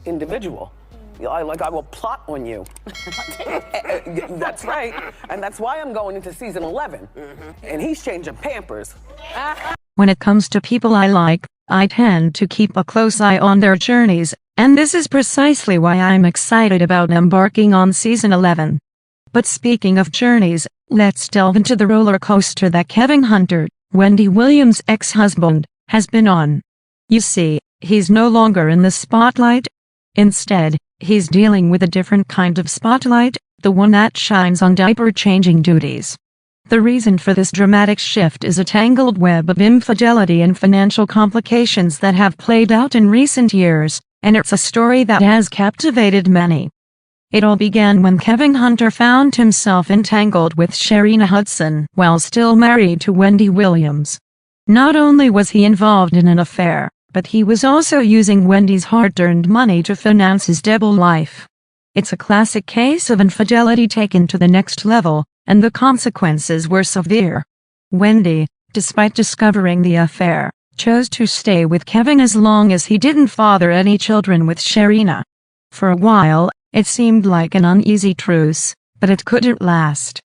individual. I will plot on you. That's right. And that's why I'm going into season 11. And he's changing Pampers. When it comes to people I like, I tend to keep a close eye on their journeys, and this is precisely why I'm excited about embarking on season 11. But speaking of journeys, let's delve into the roller coaster that Kevin Hunter, Wendy Williams' ex-husband, has been on. You see, he's no longer in the spotlight. Instead, he's dealing with a different kind of spotlight, the one that shines on diaper-changing duties. The reason for this dramatic shift is a tangled web of infidelity and financial complications that have played out in recent years, and it's a story that has captivated many. It all began when Kevin Hunter found himself entangled with Sharina Hudson while still married to Wendy Williams. Not only was he involved in an affair, but he was also using Wendy's hard-earned money to finance his double life. It's a classic case of infidelity taken to the next level, and the consequences were severe. Wendy, despite discovering the affair, chose to stay with Kevin as long as he didn't father any children with Sharina. For a while, it seemed like an uneasy truce, but it couldn't last.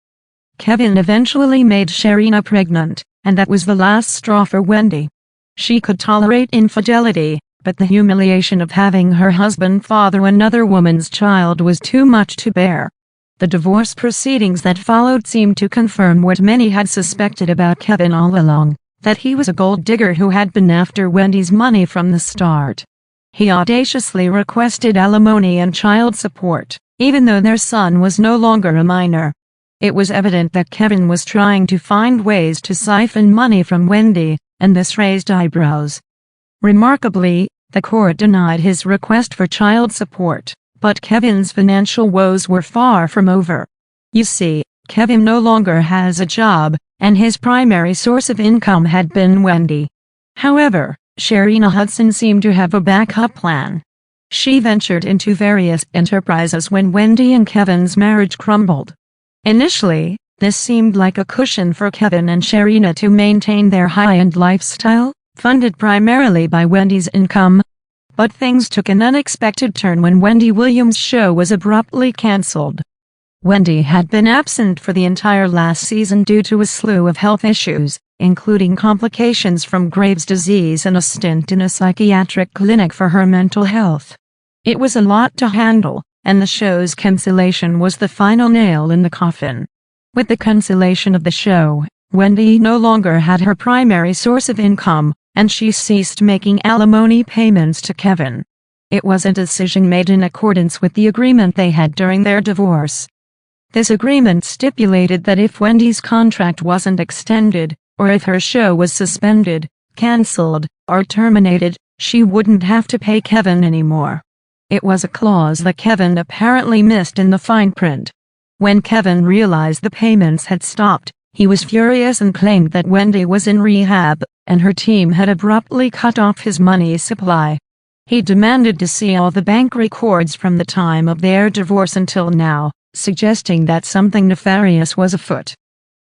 Kevin eventually made Sharina pregnant, and that was the last straw for Wendy. She could tolerate infidelity, but the humiliation of having her husband father another woman's child was too much to bear. The divorce proceedings that followed seemed to confirm what many had suspected about Kevin all along, that he was a gold digger who had been after Wendy's money from the start. He audaciously requested alimony and child support, even though their son was no longer a minor. It was evident that Kevin was trying to find ways to siphon money from Wendy, and this raised eyebrows. Remarkably, the court denied his request for child support, but Kevin's financial woes were far from over. You see, Kevin no longer has a job, and his primary source of income had been Wendy. However, Sharina Hudson seemed to have a backup plan. She ventured into various enterprises when Wendy and Kevin's marriage crumbled. Initially, this seemed like a cushion for Kevin and Sharina to maintain their high-end lifestyle, funded primarily by Wendy's income. But things took an unexpected turn when Wendy Williams' show was abruptly cancelled. Wendy had been absent for the entire last season due to a slew of health issues, including complications from Graves' disease and a stint in a psychiatric clinic for her mental health. It was a lot to handle, and the show's cancellation was the final nail in the coffin. With the cancellation of the show, Wendy no longer had her primary source of income, and she ceased making alimony payments to Kevin. It was a decision made in accordance with the agreement they had during their divorce. This agreement stipulated that if Wendy's contract wasn't extended, or if her show was suspended, cancelled, or terminated, she wouldn't have to pay Kevin anymore. It was a clause that Kevin apparently missed in the fine print. When Kevin realized the payments had stopped, he was furious and claimed that Wendy was in rehab, and her team had abruptly cut off his money supply. He demanded to see all the bank records from the time of their divorce until now, suggesting that something nefarious was afoot.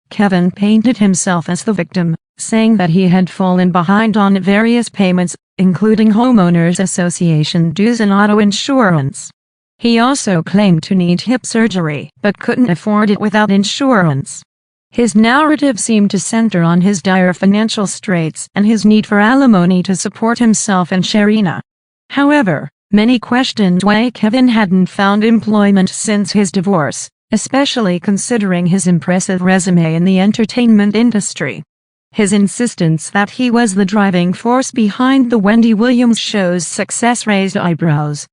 Kevin painted himself as the victim, saying that he had fallen behind on various payments, including homeowners association dues and auto insurance. He also claimed to need hip surgery, but couldn't afford it without insurance. His narrative seemed to center on his dire financial straits and his need for alimony to support himself and Sharina. However, many questioned why Kevin hadn't found employment since his divorce, especially considering his impressive resume in the entertainment industry. His insistence that he was the driving force behind the Wendy Williams show's success raised eyebrows.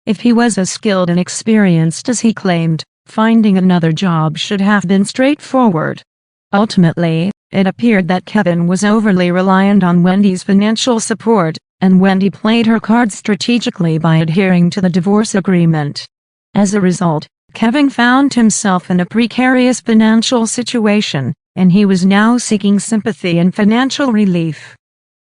If he was as skilled and experienced as he claimed, finding another job should have been straightforward. Ultimately, it appeared that Kevin was overly reliant on Wendy's financial support, and Wendy played her cards strategically by adhering to the divorce agreement. As a result, Kevin found himself in a precarious financial situation, and he was now seeking sympathy and financial relief.